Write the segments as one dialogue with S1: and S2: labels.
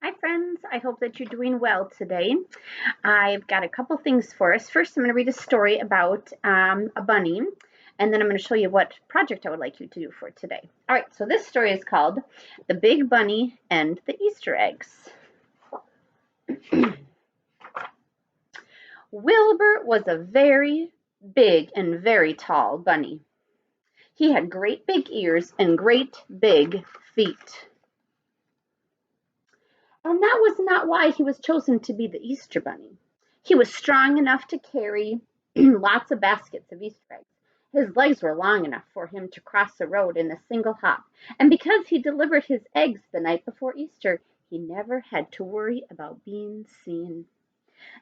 S1: Hi, friends. I hope that you're doing well today. I've got a couple things for us. First, I'm going to read a story about a bunny, and then I'm going to show you what project I would like you to do for today. All right, so this story is called The Big Bunny and the Easter Eggs. Wilbur was a very big and very tall bunny. He had great big ears and great big feet. And that was not why he was chosen to be the Easter Bunny. He was strong enough to carry lots of baskets of Easter eggs. His legs were long enough for him to cross the road in a single hop, and because he delivered his eggs the night before Easter, he never had to worry about being seen.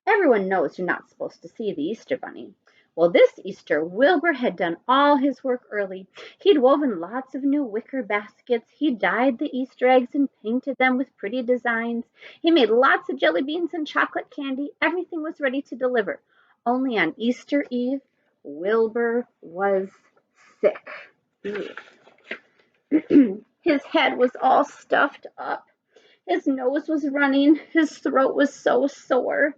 S1: Everyone knows you're not supposed to see the Easter Bunny. Well, this Easter, Wilbur had done all his work early. He'd woven lots of new wicker baskets. He dyed the Easter eggs and painted them with pretty designs. He made lots of jelly beans and chocolate candy. Everything was ready to deliver. Only on Easter Eve, Wilbur was sick. His head was all stuffed up. His nose was running. His throat was so sore.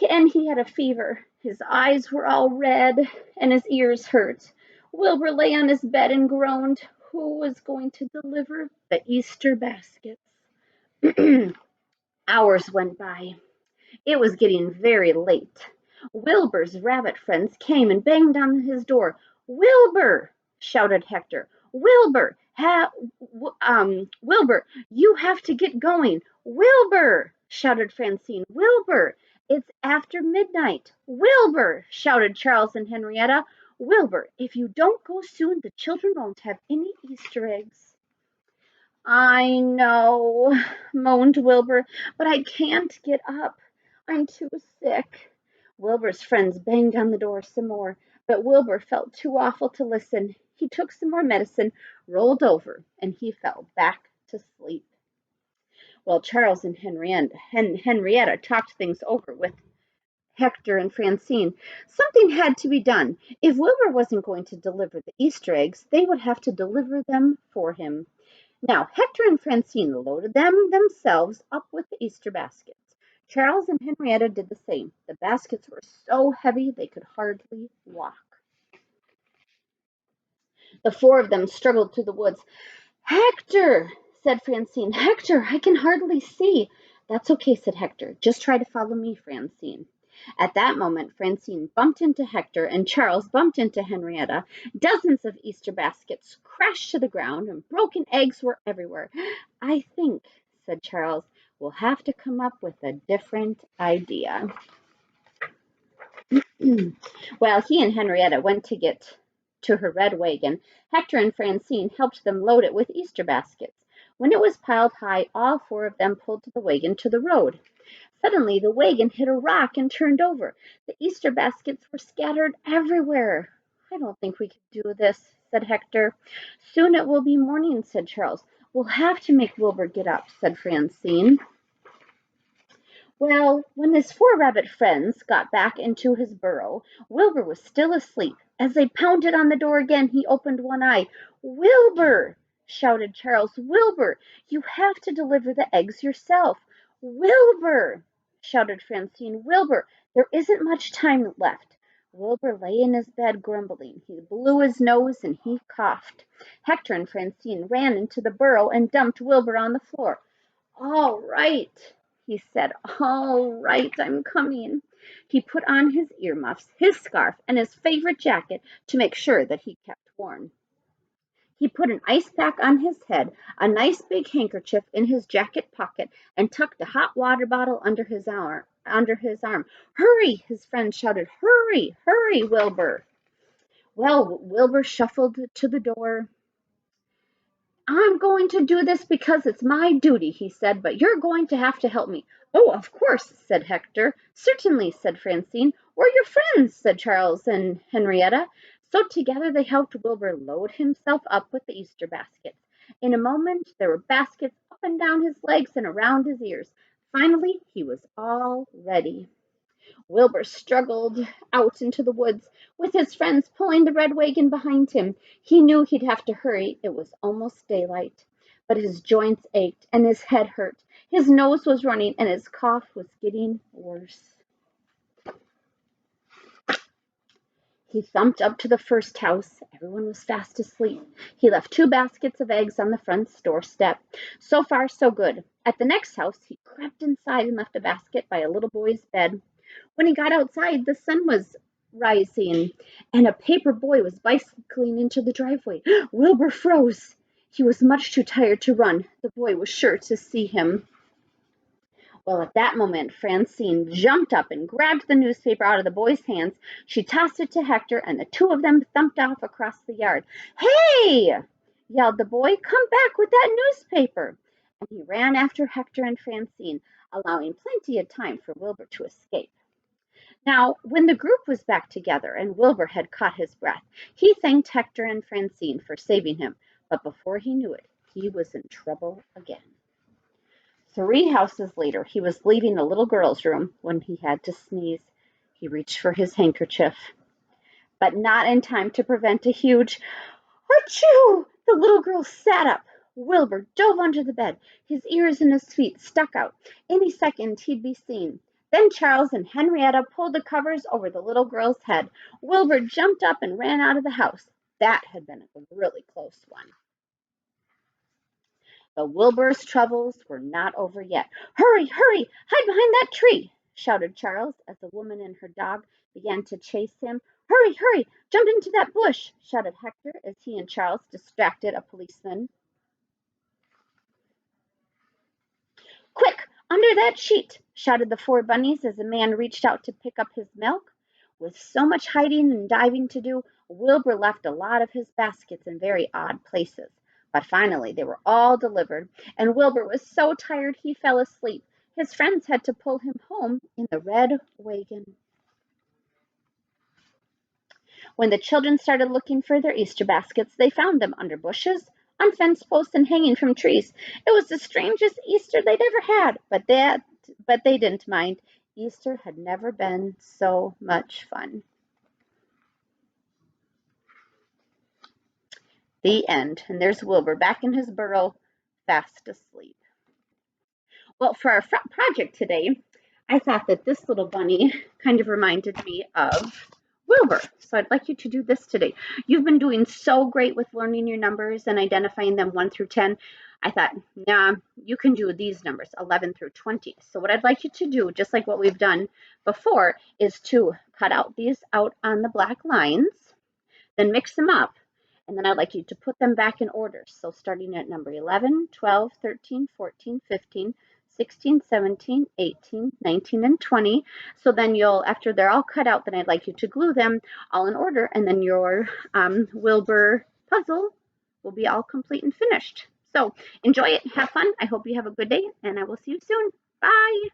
S1: And he had a fever. His eyes were all red and his ears hurt. Wilbur lay on his bed and groaned. Who was going to deliver the Easter baskets? Hours went by. It was getting very late. Wilbur's rabbit friends came and banged on his door. Wilbur, shouted Hector. Wilbur, you have to get going. Wilbur, shouted Francine. Wilbur, it's after midnight. Wilbur, shouted Charles and Henrietta. Wilbur, if you don't go soon, the children won't have any Easter eggs. I know, moaned Wilbur, but I can't get up. I'm too sick. Wilbur's friends banged on the door some more, but Wilbur felt too awful to listen. He took some more medicine, rolled over, and he fell back to sleep. Well, Charles and Henrietta talked things over with Hector and Francine. Something had to be done. If Wilbur wasn't going to deliver the Easter eggs, they would have to deliver them for him. Now, Hector and Francine loaded them themselves up with the Easter baskets. Charles and Henrietta did the same. The baskets were so heavy they could hardly walk. The four of them struggled through the woods. Hector, said Francine. Hector, I can hardly see. That's okay, said Hector. Just try to follow me, Francine. At that moment, Francine bumped into Hector and Charles bumped into Henrietta. Dozens of Easter baskets crashed to the ground and broken eggs were everywhere. I think, said Charles, we'll have to come up with a different idea. Well, he and Henrietta went to get to her red wagon. Hector and Francine helped them load it with Easter baskets. When it was piled high, all four of them pulled the wagon to the road. Suddenly, the wagon hit a rock and turned over. The Easter baskets were scattered everywhere. I don't think we can do this, said Hector. Soon it will be morning, said Charles. We'll have to make Wilbur get up, said Francine. Well, when his four rabbit friends got back into his burrow, Wilbur was still asleep. As they pounded on the door again, he opened one eye. Wilbur, shouted Charles. Wilbur, you have to deliver the eggs yourself. Wilbur, shouted Francine. Wilbur, there isn't much time left. Wilbur lay in his bed grumbling. He blew his nose and he coughed. Hector and Francine ran into the burrow and dumped Wilbur on the floor. All right, he said. All right, I'm coming. He put on his earmuffs, his scarf, and his favorite jacket to make sure that he kept warm. He put an ice pack on his head, a nice big handkerchief in his jacket pocket, and tucked a hot water bottle under his arm. Hurry, his friend shouted. Hurry, hurry, Wilbur. Well, Wilbur shuffled to the door. I'm going to do this because it's my duty, he said, but you're going to have to help me. Oh, of course, said Hector. Certainly, said Francine. We're your friends, said Charles and Henrietta. So together they helped Wilbur load himself up with the Easter baskets. In a moment, there were baskets up and down his legs and around his ears. Finally, he was all ready. Wilbur struggled out into the woods, with his friends pulling the red wagon behind him. He knew he'd have to hurry. It was almost daylight, but his joints ached and his head hurt. His nose was running and his cough was getting worse. He thumped up to the first house. Everyone was fast asleep. He left 2 baskets of eggs on the front doorstep. So far, so good. At the next house, he crept inside and left a basket by a little boy's bed. When he got outside, the sun was rising and a paper boy was bicycling into the driveway. Wilbur froze. He was much too tired to run. The boy was sure to see him. Well, at that moment, Francine jumped up and grabbed the newspaper out of the boy's hands. She tossed it to Hector, and the two of them thumped off across the yard. Hey! Yelled the boy. Come back with that newspaper. And he ran after Hector and Francine, allowing plenty of time for Wilbur to escape. Now, when the group was back together and Wilbur had caught his breath, he thanked Hector and Francine for saving him, but before he knew it, he was in trouble again. 3 houses later, he was leaving the little girl's room when he had to sneeze. He reached for his handkerchief, but not in time to prevent a huge achoo! The little girl sat up. Wilbur dove under the bed. His ears and his feet stuck out. Any second he'd be seen. Then Charles and Henrietta pulled the covers over the little girl's head. Wilbur jumped up and ran out of the house. That had been a really close one. But Wilbur's troubles were not over yet. Hurry, hurry, hide behind that tree, shouted Charles as the woman and her dog began to chase him. Hurry, hurry, jump into that bush, shouted Hector as he and Charles distracted a policeman. Quick, under that sheet, shouted the 4 bunnies as the man reached out to pick up his milk. With so much hiding and diving to do, Wilbur left a lot of his baskets in very odd places. But finally they were all delivered, and Wilbur was so tired he fell asleep. His friends had to pull him home in the red wagon. When the children started looking for their Easter baskets, they found them under bushes, on fence posts, and hanging from trees. It was the strangest Easter they'd ever had, but they didn't mind. Easter had never been so much fun. The end. And there's Wilbur back in his burrow, fast asleep. Well, for our project today, I thought that this little bunny kind of reminded me of Wilbur. So I'd like you to do this today. You've been doing so great with learning your numbers and identifying them 1 through 10. I thought, nah, you can do these numbers, 11 through 20. So what I'd like you to do, just like what we've done before, is to cut out these out on the black lines, then mix them up. And then I'd like you to put them back in order. So starting at number 11, 12, 13, 14, 15, 16, 17, 18, 19, and 20. So then after they're all cut out, then I'd like you to glue them all in order, and then your Wilbur puzzle will be all complete and finished. So enjoy it, have fun. I hope you have a good day, and I will see you soon. Bye.